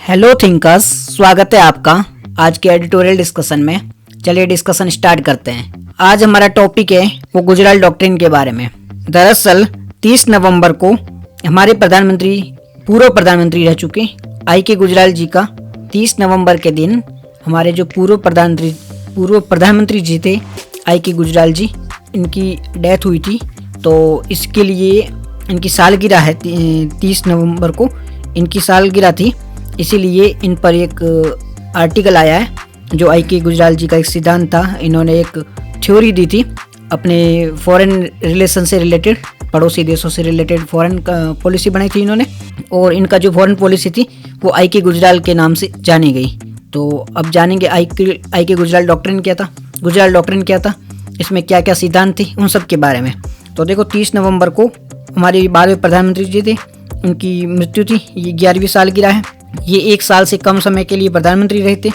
Hello thinkers, स्वागत है आपका आज के एडिटोरियल डिस्कशन में। चलिए डिस्कशन स्टार्ट करते हैं। आज हमारा टॉपिक है वो गुजराल डॉक्ट्रिन के बारे में। दरअसल 30 नवंबर को हमारे पूर्व प्रधानमंत्री रह चुके आई के गुजराल जी का 30 नवंबर के दिन हमारे जो पूर्व प्रधानमंत्री जी थे आई के गुजराल जी, इनकी डेथ हुई थी। तो इसके लिए इनकी सालगिरह है, 30 नवंबर को इनकी सालगिरह थी, इसीलिए इन पर एक आर्टिकल आया है। जो आई के गुजराल जी का एक सिद्धांत था, इन्होंने एक थ्योरी दी थी अपने फॉरेन रिलेशन से रिलेटेड, पड़ोसी देशों से रिलेटेड फॉरेन पॉलिसी बनाई थी इन्होंने। और इनका जो फॉरेन पॉलिसी थी वो आई के गुजराल के नाम से जानी गई। तो अब जानेंगे आई के गुजराल डॉक्ट्रिन क्या था, गुजराल डॉक्ट्रिन क्या था, इसमें क्या क्या सिद्धांत थे, उन सब के बारे में। तो देखो 30 नवंबर को हमारे 12वें प्रधानमंत्री जी थे, उनकी मृत्यु थी। ये 11वीं सालगिरह है। ये 1 साल से कम समय के लिए प्रधानमंत्री रहे थे।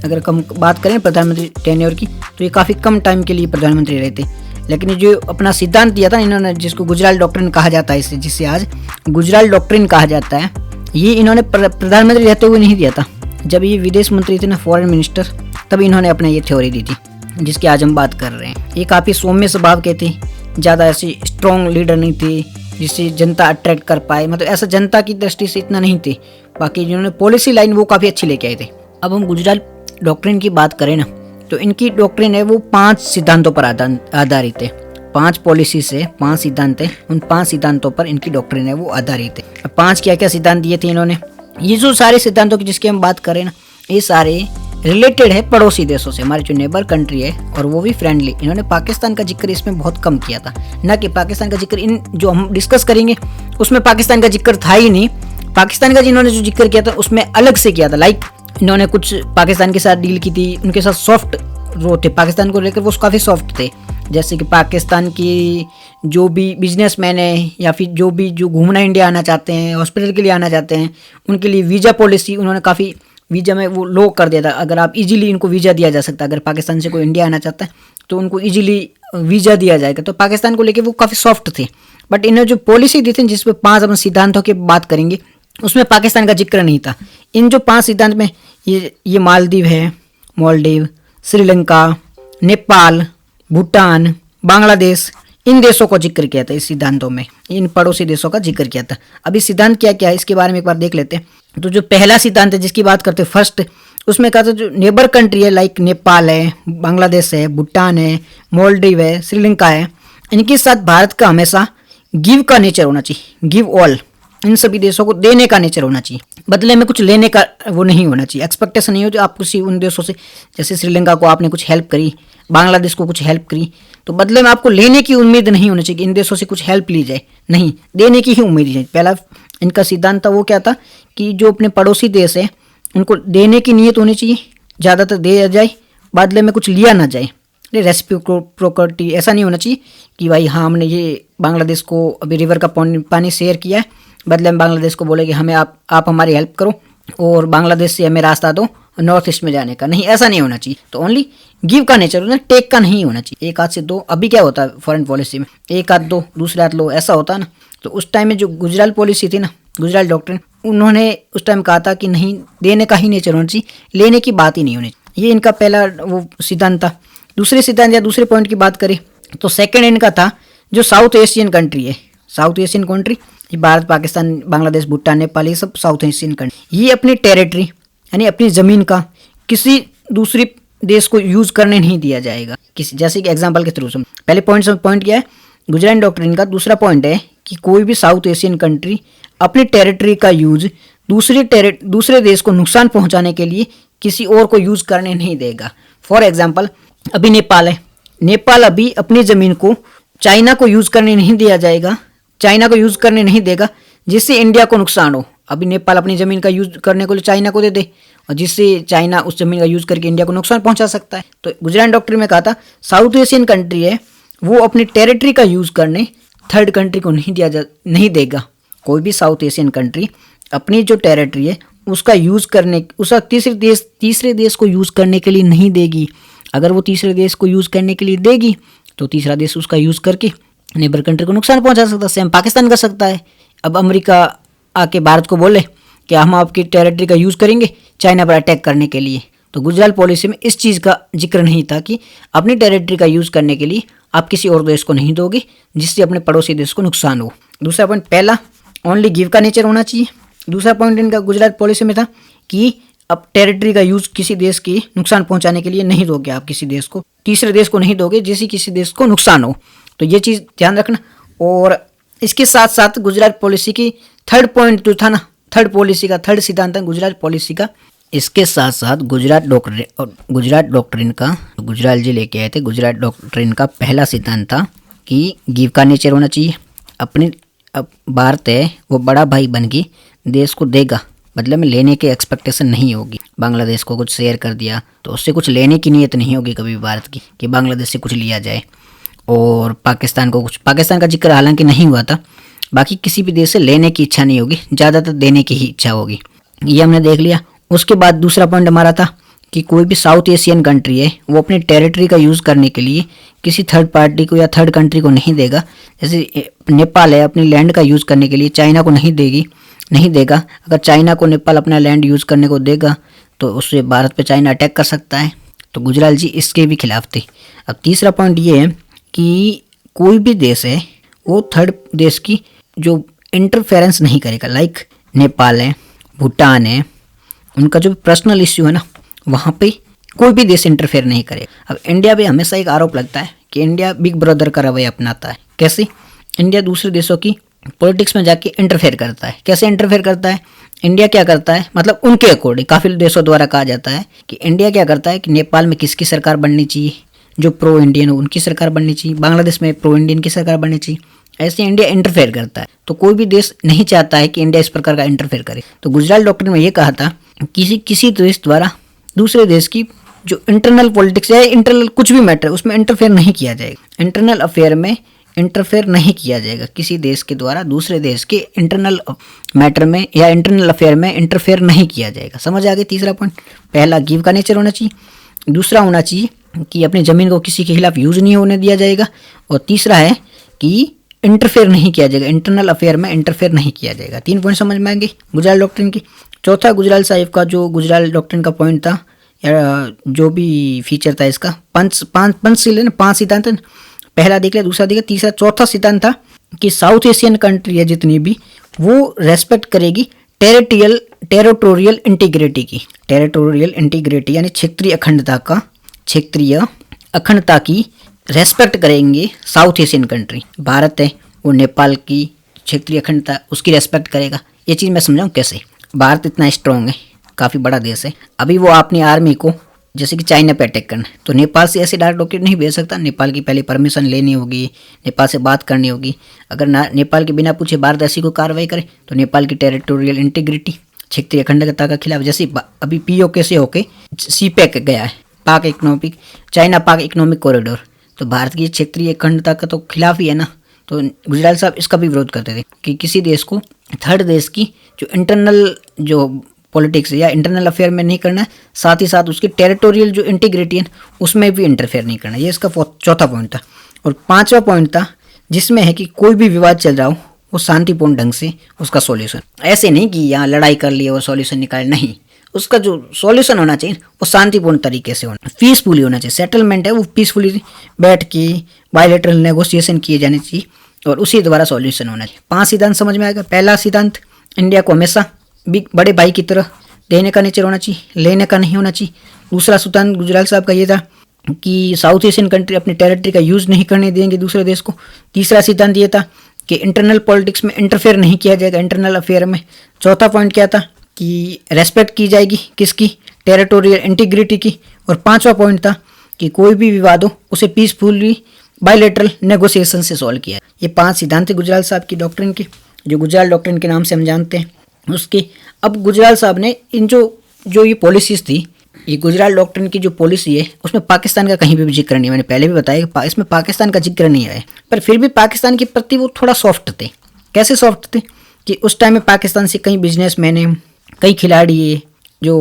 अगर कम बात करें प्रधानमंत्री टेन्योर की, तो ये काफ़ी कम टाइम के लिए प्रधानमंत्री रहे थे। लेकिन ये जो अपना सिद्धांत दिया था इन्होंने, जिसको गुजराल डॉक्ट्रिन कहा जाता है, जिसे आज गुजराल डॉक्ट्रिन कहा जाता है, ये इन्होंने प्रधानमंत्री रहते हुए नहीं दिया था। जब ये विदेश मंत्री थे ना, फॉरेन मिनिस्टर, तब इन्होंने अपने ये थ्योरी दी थी जिसकी आज हम बात कर रहे हैं। ये काफ़ी सौम्य स्वभाव के थे, ज़्यादा ऐसे स्ट्रॉन्ग लीडर नहीं थे जिससे जनता अट्रैक्ट कर पाए, मतलब ऐसा जनता की दृष्टि से इतना नहीं थे। बाकी जिन्होंने पॉलिसी लाइन वो काफ़ी अच्छी लेके आए थे। अब हम गुजराल डॉक्ट्रिन की बात करें ना, तो इनकी डॉक्ट्रिन है वो 5 सिद्धांतों पर आधारित है। 5 पॉलिसी से 5 सिद्धांत है, उन 5 सिद्धांतों पर इनकी डॉक्ट्रिन है वो आधारित है। अब 5 क्या क्या सिद्धांत दिए थे इन्होंने, ये जो सारे सिद्धांतों की जिसकी हम बात करें ना, ये सारे रिलेटेड है पड़ोसी देशों से, हमारे जो नेबर कंट्री है, और वो भी फ्रेंडली। इन्होंने पाकिस्तान का जिक्र इसमें बहुत कम किया था, ना कि पाकिस्तान का जिक्र इन जो हम डिस्कस करेंगे उसमें पाकिस्तान का जिक्र था ही नहीं। पाकिस्तान का जिन्होंने जो जिक्र किया था उसमें अलग से किया था। लाइक इन्होंने कुछ पाकिस्तान के साथ डील की थी, उनके साथ सॉफ्ट वो थे, पाकिस्तान को लेकर वो काफ़ी सॉफ्ट थे। जैसे कि पाकिस्तान की जो भी बिजनेसमैन है या फिर जो घूमना इंडिया आना चाहते हैं, हॉस्पिटल के लिए आना चाहते हैं, उनके लिए वीज़ा पॉलिसी उन्होंने काफ़ी वीज़ा में वो लो कर दिया था। अगर आप इजीली इनको वीज़ा दिया जा सकता है, अगर पाकिस्तान से कोई इंडिया आना चाहता है तो उनको इजीली वीज़ा दिया जाएगा। तो पाकिस्तान को लेके वो काफ़ी सॉफ्ट थे। बट इन्हें जो पॉलिसी दी थी जिसपे 5 अपन सिद्धांतों की बात करेंगे, उसमें पाकिस्तान का जिक्र नहीं था। इन जो 5 सिद्धांत में ये मालदीव है, मालदीव, श्रीलंका, नेपाल, भूटान, बांग्लादेश, इन देशों को जिक्र किया था इस सिद्धांतों में, इन पड़ोसी देशों का जिक्र किया था। अभी सिद्धांत क्या क्या है इसके बारे में एक बार देख लेते हैं। तो जो पहला सिद्धांत है जिसकी बात करते हैं फर्स्ट, उसमें कहा था जो नेबर कंट्री है, लाइक नेपाल है, बांग्लादेश है, भूटान है, मालदीव है, श्रीलंका है, इनके साथ भारत का हमेशा गिव का नेचर होना चाहिए, गिव ऑल। इन सभी देशों को देने का नेचर होना चाहिए, बदले में कुछ लेने का वो नहीं होना चाहिए। एक्सपेक्टेशन नहीं हो जो आप किसी उन देशों से, जैसे श्रीलंका को आपने कुछ हेल्प करी, बांग्लादेश को कुछ हेल्प करी, तो बदले में आपको लेने की उम्मीद नहीं होनी चाहिए कि इन देशों से कुछ हेल्प ली जाए, नहीं, देने की ही उम्मीद है। पहला इनका सिद्धांत था वो क्या था कि जो अपने पड़ोसी देश है उनको देने की नीयत होनी चाहिए, ज़्यादातर दिया जाए, बदले में कुछ लिया ना जाए। रेसिप्रोसिटी ऐसा नहीं होना चाहिए कि भाई हाँ हमने ये बांग्लादेश को अभी रिवर का पानी शेयर किया है, बदले में बांग्लादेश को बोले कि हमें आप हमारी हेल्प करो और बांग्लादेश से हमें रास्ता दो नॉर्थ ईस्ट में जाने का, नहीं, ऐसा नहीं होना चाहिए। तो ओनली गिव का नेचर होना, टेक का नहीं होना चाहिए। एक हाथ से दो, अभी क्या होता है फॉरेन पॉलिसी में, एक हाथ दो दूसरे हाथ लो, ऐसा होता है ना। तो उस टाइम में जो गुजराल पॉलिसी थी ना, गुजराल डॉक्ट्रिन, उन्होंने उस टाइम कहा था कि नहीं, देने का ही नेचर होना चाहिए, लेने की बात ही नहीं होनी चाहिए। ये इनका पहला वो सिद्धांत था। दूसरे सिद्धांत या दूसरे पॉइंट की बात करें तो सेकेंड इनका था जो साउथ एशियन कंट्री है, साउथ एशियन कंट्री, ये भारत, पाकिस्तान, बांग्लादेश, भूटान, नेपाल, ये सब साउथ एशियन कंट्री, ये अपनी टेरिटरी यानी अपनी ज़मीन का किसी दूसरी देश को यूज़ करने नहीं दिया जाएगा। किसी, जैसे कि एग्जांपल के थ्रू से पहले पॉइंट क्या है गुजराल डॉक्ट्रिन का, दूसरा पॉइंट है कि कोई भी साउथ एशियन कंट्री अपनी टेरिटरी का यूज दूसरे देश को नुकसान पहुंचाने के लिए किसी और को यूज़ करने नहीं देगा। फॉर एग्जांपल अभी नेपाल है, नेपाल अभी अपनी ज़मीन को चाइना को यूज़ करने नहीं दिया जाएगा, चाइना को यूज़ करने नहीं देगा जिससे इंडिया को नुकसान हो। अभी नेपाल अपनी ज़मीन का यूज़ करने को चाइना को दे दे और जिससे चाइना उस ज़मीन का यूज़ करके इंडिया को नुकसान पहुंचा सकता है। तो गुजराल डॉक्ट्रिन में कहा था साउथ एशियन कंट्री है वो अपनी टेरिटरी का यूज़ करने थर्ड कंट्री को नहीं देगा। कोई भी साउथ एशियन कंट्री अपनी जो टेरिटरी है उसका यूज़ करने, उसका तीसरे देश को यूज़ करने के लिए नहीं देगी। अगर वो तीसरे देश को यूज़ करने के लिए देगी तो तीसरा देश उसका यूज़ करके नेबर कंट्री को नुकसान पहुंचा सकता है। सेम पाकिस्तान कर सकता है। अब अमेरिका आके भारत को बोले कि हम आपकी टेरिटरी का यूज़ करेंगे चाइना पर अटैक करने के लिए। तो गुजराल पॉलिसी में इस चीज़ का जिक्र नहीं था कि अपनी टेरिटरी का यूज़ करने के लिए आप किसी और देश को नहीं दोगे जिससे अपने पड़ोसी देश को नुकसान हो। दूसरा पॉइंट, पहला ओनली गिव का नेचर होना चाहिए। दूसरा पॉइंट इनका गुजरात पॉलिसी में था कि अब टेरिटरी का यूज़ किसी देश की नुकसान पहुंचाने के लिए नहीं दोगे आप किसी देश को, तीसरे देश को नहीं दोगे जिससे किसी देश को नुकसान हो। तो ये चीज़ ध्यान रखना। और इसके साथ साथ गुजरात पॉलिसी की थर्ड पॉइंट जो था ना, थर्ड पॉलिसी का थर्ड सिद्धांत था गुजरात पॉलिसी का, इसके साथ साथ गुजरात डॉक्ट्रिन का, गुजराल जी लेके आए थे, गुजरात डॉक्ट्रिन का पहला सिद्धांत था कि गिव का नेचर होना चाहिए। अपनी अब भारत है वो बड़ा भाई बन के देश को देगा, मतलब में लेने की एक्सपेक्टेशन नहीं होगी। बांग्लादेश को कुछ शेयर कर दिया तो उससे कुछ लेने की नीयत नहीं होगी कभी भारत की कि बांग्लादेश से कुछ लिया जाए। और पाकिस्तान को कुछ, पाकिस्तान का जिक्र हालांकि नहीं हुआ था, बाकी किसी भी देश से लेने की इच्छा नहीं होगी, ज़्यादातर देने की ही इच्छा होगी। ये हमने देख लिया। उसके बाद दूसरा पॉइंट हमारा था कि कोई भी साउथ एशियन कंट्री है वो अपनी टेरिटरी का यूज़ करने के लिए किसी थर्ड पार्टी को या थर्ड कंट्री को नहीं देगा। जैसे नेपाल है अपनी लैंड का यूज़ करने के लिए चाइना को नहीं देगा। अगर चाइना को नेपाल अपना लैंड यूज़ करने को देगा तो उससे भारत पे चाइना अटैक कर सकता है। तो गुजराल जी इसके भी खिलाफ थे। अब तीसरा पॉइंट ये है कि कोई भी देश है वो थर्ड देश की जो इंटरफेरेंस नहीं करेगा। लाइक नेपाल है, भूटान है, उनका जो पर्सनल इश्यू है ना वहाँ पे कोई भी देश इंटरफेयर नहीं करेगा। अब इंडिया पे हमेशा एक आरोप लगता है कि इंडिया बिग ब्रदर का रवैया अपनाता है। कैसे? इंडिया दूसरे देशों की पॉलिटिक्स में जाके इंटरफेयर करता है। कैसे इंटरफेयर करता है? इंडिया क्या करता है, मतलब उनके अकॉर्डिंग काफ़ी देशों द्वारा कहा जाता है कि इंडिया क्या करता है कि नेपाल में किसकी सरकार बननी चाहिए, जो प्रो इंडियन हो उनकी सरकार बननी चाहिए, बांग्लादेश में प्रो इंडियन की सरकार बननी चाहिए। ऐसे इंडिया इंटरफेयर करता है। तो कोई भी देश नहीं चाहता है कि इंडिया इस प्रकार का इंटरफेयर करे। तो गुजरात डॉक्ट्रिन में ये कहा था किसी देश द्वारा दूसरे देश की जो इंटरनल पॉलिटिक्स है, इंटरनल कुछ भी मैटर उसमें इंटरफेयर नहीं किया जाएगा। इंटरनल अफेयर में इंटरफेयर नहीं किया जाएगा। किसी देश के द्वारा दूसरे देश के इंटरनल मैटर में या इंटरनल अफेयर में इंटरफेयर नहीं किया जाएगा। समझ आ गई? तीसरा पॉइंट, पहला गिव का नेचर होना चाहिए। दूसरा होना चाहिए कि अपनी ज़मीन को किसी के खिलाफ यूज नहीं होने दिया जाएगा। और तीसरा है कि इंटरफेयर नहीं किया जाएगा, इंटरनल अफेयर में इंटरफेयर नहीं किया जाएगा। 3 पॉइंट समझ में आएंगे गुजराल डॉक्ट्रिन की। चौथा गुजराल साहिब का जो गुजराल डॉक्ट्रिन का पॉइंट था या जो भी फीचर था इसका, पंच सिद्धांत है ना, पहला देख लिया, दूसरा देख लिया, तीसरा चौथा सिद्धांत था कि साउथ एशियन कंट्री है जितनी भी वो रेस्पेक्ट करेगी टेरिटोरियल इंटीग्रिटी की। टेरिटोरियल इंटीग्रिटी यानी क्षेत्रीय अखंडता की रेस्पेक्ट करेंगे साउथ एशियन कंट्री। भारत है वो नेपाल की क्षेत्रीय अखंडता उसकी रेस्पेक्ट करेगा। ये चीज़ मैं समझाऊँ कैसे? भारत इतना स्ट्रॉन्ग है, काफ़ी बड़ा देश है, अभी वो अपनी आर्मी को जैसे कि चाइना पे अटैक करना है तो नेपाल से ऐसे डायरेक्ट रॉकेट नहीं भेज सकता। नेपाल की पहले परमिशन लेनी होगी, नेपाल से बात करनी होगी। अगर नेपाल के बिना पूछे भारत ऐसी कोई कार्रवाई करे तो नेपाल की टेरिटोरियल इंटीग्रिटी क्षेत्रीय अखंडता के खिलाफ, जैसे अभी पीओके से होके सीपैक गया है, चाइना पाक इकोनॉमिक कॉरिडोर, तो भारत की क्षेत्रीय अखंडता का तो खिलाफ ही है ना। तो गुजराल साहब इसका भी विरोध करते थे कि किसी देश को थर्ड देश की जो इंटरनल जो पॉलिटिक्स या इंटरनल अफेयर में नहीं करना है, साथ ही साथ उसकी टेरिटोरियल जो इंटीग्रिटी है उसमें भी इंटरफेयर नहीं करना। ये इसका चौथा पॉइंट था। और पांचवा पॉइंट था जिसमें है कि कोई भी विवाद चल रहा हो वो शांतिपूर्ण ढंग से उसका सॉल्यूशन, ऐसे नहीं कि यहाँ लड़ाई कर लिए और सॉल्यूशन निकाले, नहीं, उसका जो सॉल्यूशन होना चाहिए वो शांतिपूर्ण तरीके से होना, पीसफुली होना चाहिए। सेटलमेंट है वो पीसफुली बैठ के बायलैटरल नेगोशिएशन किए जाने चाहिए और उसी द्वारा सॉल्यूशन होना चाहिए। 5 सिद्धांत समझ में आएगा। पहला सिद्धांत, इंडिया को हमेशा बड़े भाई की तरह देने का नेचर होना चाहिए, लेने का नहीं होना चाहिए। दूसरा सिद्धांत गुजराल साहब का ये था कि साउथ एशियन कंट्री अपनी टेरिटरी का यूज़ नहीं करने देंगे दूसरे देश को। तीसरा सिद्धांत ये था कि इंटरनल पॉलिटिक्स में इंटरफेयर नहीं किया जाएगा, इंटरनल अफेयर में। चौथा पॉइंट क्या था कि रेस्पेक्ट की जाएगी किसकी, टेरिटोरियल इंटीग्रिटी की। और 5वां पॉइंट था कि कोई भी विवाद हो उसे पीसफुली बायलैटरल नेगोशिएशन से सॉल्व किया। ये 5 सिद्धांत थे गुजराल साहब की डॉक्ट्रिन के, जो गुजराल डॉक्ट्रिन के नाम से हम जानते हैं उसके। अब गुजराल साहब ने इन जो ये पॉलिसीज थी, ये गुजराल डॉक्ट्रिन की जो पॉलिसी है उसमें पाकिस्तान का कहीं भी जिक्र नहीं है। मैंने पहले भी बताया कि इसमें पाकिस्तान का जिक्र नहीं है, पर फिर भी पाकिस्तान के प्रति वो थोड़ा सॉफ्ट थे। कैसे सॉफ्ट थे कि उस टाइम में पाकिस्तान से कई बिजनेसमैन हैं, कई खिलाड़ी है जो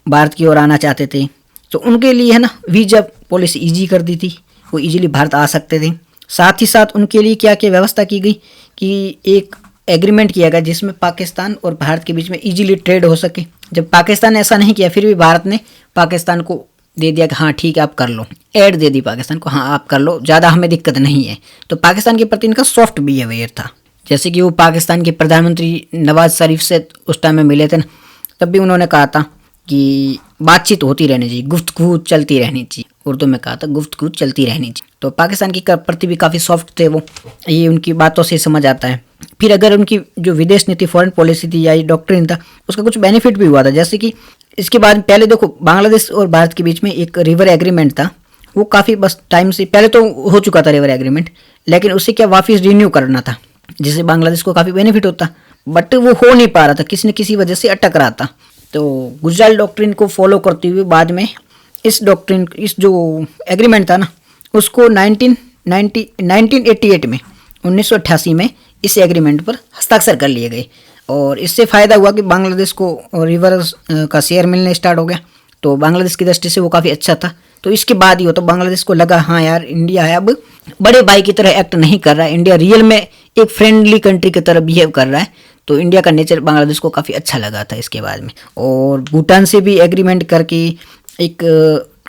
भारत की ओर आना चाहते थे, तो उनके लिए है ना वीजा पॉलिसी ईजी कर दी थी, वो ईजिली भारत आ सकते थे। साथ ही साथ उनके लिए क्या क्या व्यवस्था की गई कि एक एग्रीमेंट किया गया जिसमें पाकिस्तान और भारत के बीच में इजीली ट्रेड हो सके। जब पाकिस्तान ने ऐसा नहीं किया, फिर भी भारत ने पाकिस्तान को दे दिया कि हाँ ठीक है आप कर लो, ऐड दे दी पाकिस्तान को, हाँ आप कर लो, ज़्यादा हमें दिक्कत नहीं है। तो पाकिस्तान के प्रति इनका सॉफ्ट बिहेवियर था। जैसे कि वो पाकिस्तान के प्रधानमंत्री नवाज शरीफ से उस टाइम में मिले थे ना, तब भी उन्होंने कहा था कि बातचीत होती रहनी चाहिए, गुफ्तगू चलती रहनी चाहिए। उर्दू में कहा था गुफ्तगू चलती रहनी चाहिए। तो पाकिस्तान की प्रति भी काफ़ी सॉफ्ट थे वो, ये उनकी बातों से समझ आता है। फिर अगर उनकी जो विदेश नीति फॉरेन पॉलिसी थी या ये डॉक्ट्रिन था, उसका कुछ बेनिफिट भी हुआ था। जैसे कि इसके बाद पहले देखो बांग्लादेश और भारत के बीच में एक रिवर एग्रीमेंट था, वो काफ़ी बस टाइम से पहले तो हो चुका था रिवर एग्रीमेंट, लेकिन उसे क्या वापस रिन्यू करना था, जिससे बांग्लादेश को काफ़ी बेनिफिट होता, बट वो हो नहीं पा रहा था, किसी न किसी वजह से अटक रहा था। तो गुजराल डॉक्ट्रिन को फॉलो करते हुए बाद में इस जो एग्रीमेंट था ना, उसको 1988 में 1988 में इस एग्रीमेंट पर हस्ताक्षर कर लिए गए। और इससे फ़ायदा हुआ कि बांग्लादेश को रिवर का शेयर मिलने स्टार्ट हो गया। तो बांग्लादेश की दृष्टि से वो काफ़ी अच्छा था। तो इसके बाद ही हो तो बांग्लादेश को लगा हाँ यार इंडिया है अब बड़े भाई की तरह एक्ट नहीं कर रहा है, इंडिया रियल में एक फ्रेंडली कंट्री की तरह बिहेव कर रहा है। तो इंडिया का नेचर बांग्लादेश को काफ़ी अच्छा लगा था इसके बाद में। और भूटान से भी एग्रीमेंट करके एक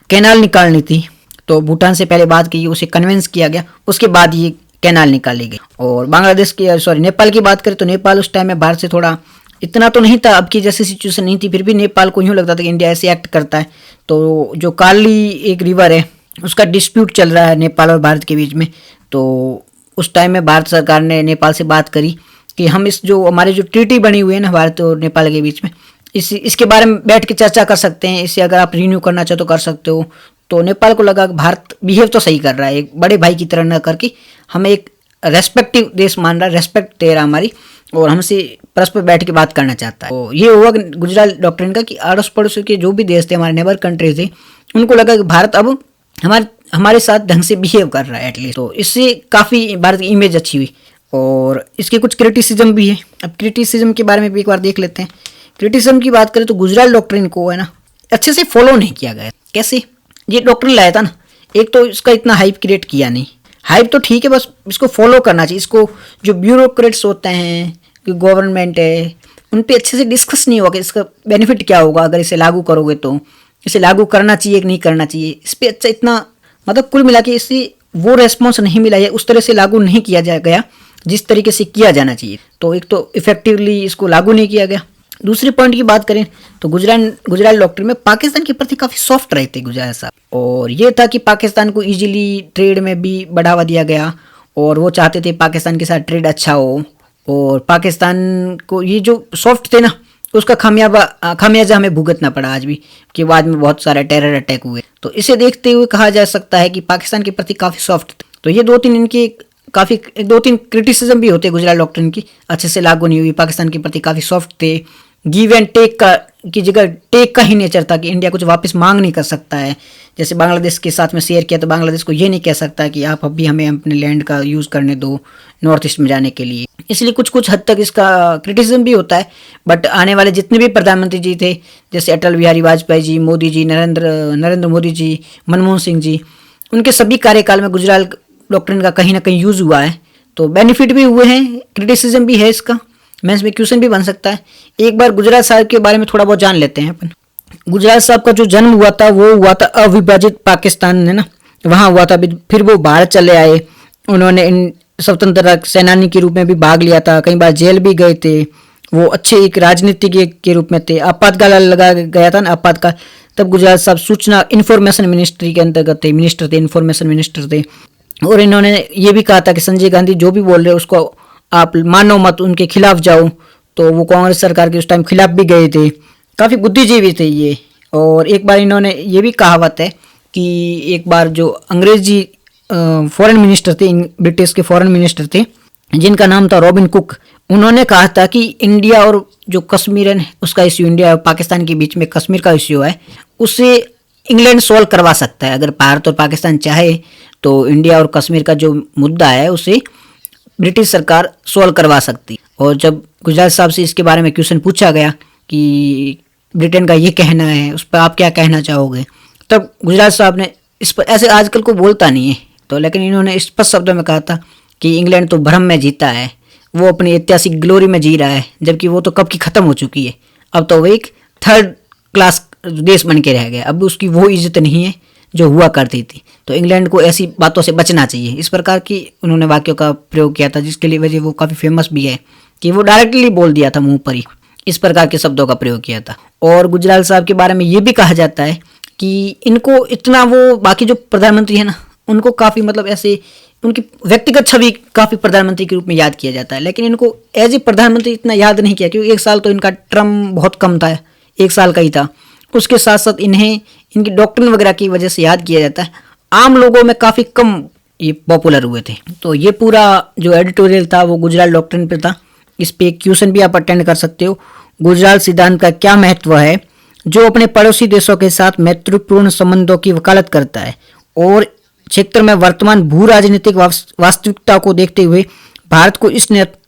कैनाल निकालनी थी, तो भूटान से पहले बात की, उसे कन्विंस किया गया, उसके बाद ये कैनाल निकाली गई। और बांग्लादेश की नेपाल की बात करें तो नेपाल उस टाइम में भारत से थोड़ा इतना तो नहीं था, अब की जैसी सिचुएशन नहीं थी, फिर भी नेपाल को यूँ लगता था कि इंडिया ऐसे एक्ट करता है। तो जो काली एक रिवर है उसका डिस्प्यूट चल रहा है नेपाल और भारत के बीच में। तो उस टाइम में भारत सरकार ने नेपाल से बात करी कि हम इस जो हमारे जो ट्रीटी बनी हुई है ना भारत और नेपाल के बीच में, इसके बारे में बैठ के चर्चा कर सकते हैं, इसे अगर आप रिन्यू करना चाहो तो कर सकते हो। तो नेपाल को लगा कि भारत बिहेव तो सही कर रहा है, एक बड़े भाई की तरह न करके हमें एक रेस्पेक्टिव देश मान रहा है, रेस्पेक्ट दे रहा हमारी, और हमसे परस्पर बैठ के बात करना चाहता है। तो ये हुआ गुजराल डॉक्ट्रिन का कि अड़ोस पड़ोस के जो भी देश थे, हमारे नेबर कंट्री थे, उनको लगा कि भारत अब हमारे साथ ढंग से बिहेव कर रहा है एटलीस्ट। तो इससे काफ़ी भारत की इमेज अच्छी हुई। और इसके कुछ क्रिटिसिज्म भी है। अब क्रिटिसिज्म के बारे में भी एक बार देख लेते हैं। क्रिटिसिज्म की बात करें तो गुजराल डॉक्ट्रिन को है ना अच्छे से फॉलो नहीं किया गया। कैसे? ये डॉक्ट्रिन लाया था ना, एक तो इसका इतना हाइप क्रिएट किया नहीं, हाइप तो ठीक है, बस इसको फॉलो करना चाहिए। इसको जो ब्यूरोक्रेट्स होते हैं, गवर्नमेंट है, उन पे अच्छे से डिस्कस नहीं हुआ कि इसका बेनिफिट क्या होगा अगर इसे लागू करोगे, तो इसे लागू करना चाहिए कि नहीं करना चाहिए, इस पर अच्छा इतना मतलब कुल मिला के इससे वो रेस्पॉन्स नहीं मिला है, उस तरह से लागू नहीं किया गया जिस तरीके से किया जाना चाहिए। तो एक तो इफेक्टिवली इसको लागू नहीं किया गया। दूसरे पॉइंट की बात करें तो गुजराल डॉक्ट्रिन में पाकिस्तान के प्रति काफ़ी सॉफ्ट रहे थे गुजराल साहब, और ये था कि पाकिस्तान को इजीली ट्रेड में भी बढ़ावा दिया गया, और वो चाहते थे पाकिस्तान के साथ ट्रेड अच्छा हो। और पाकिस्तान को ये जो सॉफ्ट थे ना, उसका खामियाजा हमें भुगतना पड़ा आज भी, कि बाद में बहुत सारे टेरर अटैक हुए। तो इसे देखते हुए कहा जा सकता है कि पाकिस्तान के प्रति काफ़ी सॉफ्ट थे। तो ये दो तीन क्रिटिसिज्म भी होते गुजराल डॉक्ट्रिन की, अच्छे से लागू नहीं हुई, पाकिस्तान के प्रति काफ़ी सॉफ्ट थे, गिव एंड टेक की जगह टेक का ही नेचर था कि इंडिया कुछ वापस मांग नहीं कर सकता है। जैसे बांग्लादेश के साथ में शेयर किया तो बांग्लादेश को ये नहीं कह सकता कि आप अभी हमें अपने लैंड का यूज़ करने दो नॉर्थ ईस्ट में जाने के लिए। इसलिए कुछ हद तक इसका क्रिटिसिज्म भी होता है। बट आने वाले जितने भी प्रधानमंत्री जी थे, जैसे अटल बिहारी वाजपेयी जी, मोदी जी, नरेंद्र मोदी जी, मनमोहन सिंह जी, उनके सभी कार्यकाल में गुजराल डॉक्ट्रिन का कहीं ना कहीं यूज़ हुआ है। तो बेनिफिट भी हुए हैं, क्रिटिसिज्म भी है इसका, मेंस में क्वेश्चन भी बन सकता है। एक बार गुजराल साहब के बारे में थोड़ा बहुत जान लेते हैं अपन। गुजराल साहब का जो जन्म हुआ था वो हुआ था अविभाजित पाकिस्तान में ना, वहाँ हुआ था। फिर वो भारत चले आए, उन्होंने इन स्वतंत्रता सेनानी के रूप में भी भाग लिया था, कई बार जेल भी गए थे। वो अच्छे एक राजनीतिज्ञ के रूप में थे। आपातकाल लगा गया था ना, आपातकाल, तब गुजराल साहब सूचना इंफॉर्मेशन मिनिस्ट्री के अंतर्गत थे, मिनिस्टर थे, इंफॉर्मेशन मिनिस्टर थे। और इन्होंने ये भी कहा था कि संजय गांधी जो भी बोल रहे हैं उसको आप मानो मत, उनके खिलाफ जाओ। तो वो कांग्रेस सरकार के उस टाइम खिलाफ भी गए थे, काफ़ी बुद्धिजीवी थे ये। और एक बार इन्होंने ये भी कहावत है कि एक बार जो अंग्रेजी फॉरेन मिनिस्टर थे, ब्रिटिश के फॉरेन मिनिस्टर थे, जिनका नाम था रॉबिन कुक, उन्होंने कहा था कि इंडिया और जो कश्मीर है उसका इश्यू, इंडिया और पाकिस्तान के बीच में कश्मीर का इश्यू है, उससे इंग्लैंड सॉल्व करवा सकता है। अगर भारत और पाकिस्तान चाहे तो इंडिया और कश्मीर का जो मुद्दा है उसे ब्रिटिश सरकार सॉल्व करवा सकती। और जब गुजराल साहब से इसके बारे में क्वेश्चन पूछा गया कि ब्रिटेन का ये कहना है, उस पर आप क्या कहना चाहोगे, तब गुजराल साहब ने इस पर, ऐसे आजकल को बोलता नहीं है तो, लेकिन इन्होंने स्पष्ट शब्दों में कहा था कि इंग्लैंड तो भ्रम में जीता है वो अपनी ऐतिहासिक ग्लोरी में जी रहा है, जबकि वो तो कब की खत्म हो चुकी है। अब तो वो एक थर्ड क्लास देश बन के रह गया। अब उसकी वो इज्जत नहीं है जो हुआ करती थी। तो इंग्लैंड को ऐसी बातों से बचना चाहिए। इस प्रकार की उन्होंने वाक्यों का प्रयोग किया था, जिसके लिए वजह वो काफ़ी फेमस भी है कि वो डायरेक्टली बोल दिया था, मुंह पर ही इस प्रकार के शब्दों का प्रयोग किया था। और गुजराल साहब के बारे में ये भी कहा जाता है कि इनको इतना, वो बाकी जो प्रधानमंत्री है ना, उनको काफ़ी मतलब ऐसे उनकी व्यक्तिगत छवि काफ़ी प्रधानमंत्री के रूप में याद किया जाता है, लेकिन इनको एज ए प्रधानमंत्री इतना याद नहीं किया, क्योंकि एक साल तो इनका टर्म बहुत कम था, 1 साल का ही था। उसके साथ साथ इन्हें इनकी डॉक्ट्रिन वगैरह की वजह से याद किया जाता है। आम लोगों में काफ़ी कम ये पॉपुलर हुए थे। तो ये पूरा जो एडिटोरियल था वो गुजराल डॉक्ट्रिन पे था। इस पे एक क्वेश्चन भी आप अटेंड कर सकते हो। गुजराल सिद्धांत का क्या महत्व है, जो अपने पड़ोसी देशों के साथ मैत्रीपूर्ण संबंधों की वकालत करता है, और क्षेत्र में वर्तमान भू राजनीतिक वास्तविकता को देखते हुए भारत को इस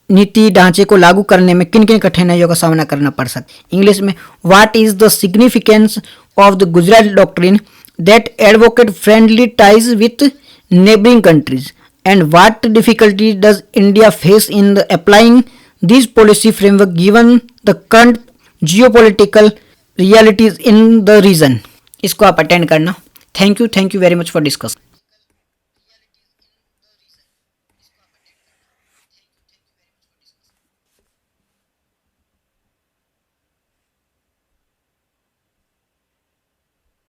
नीति ढांचे को लागू करने में किन किन कठिनाइयों का सामना करना पड़ सकता है। इंग्लिश में, what is the significance of the Gujral doctrine that advocate friendly ties with neighbouring countries, and what difficulty does India face in the applying this policy framework given the current geopolitical realities in the region. इसको आप attend करना। Thank you very much for discuss.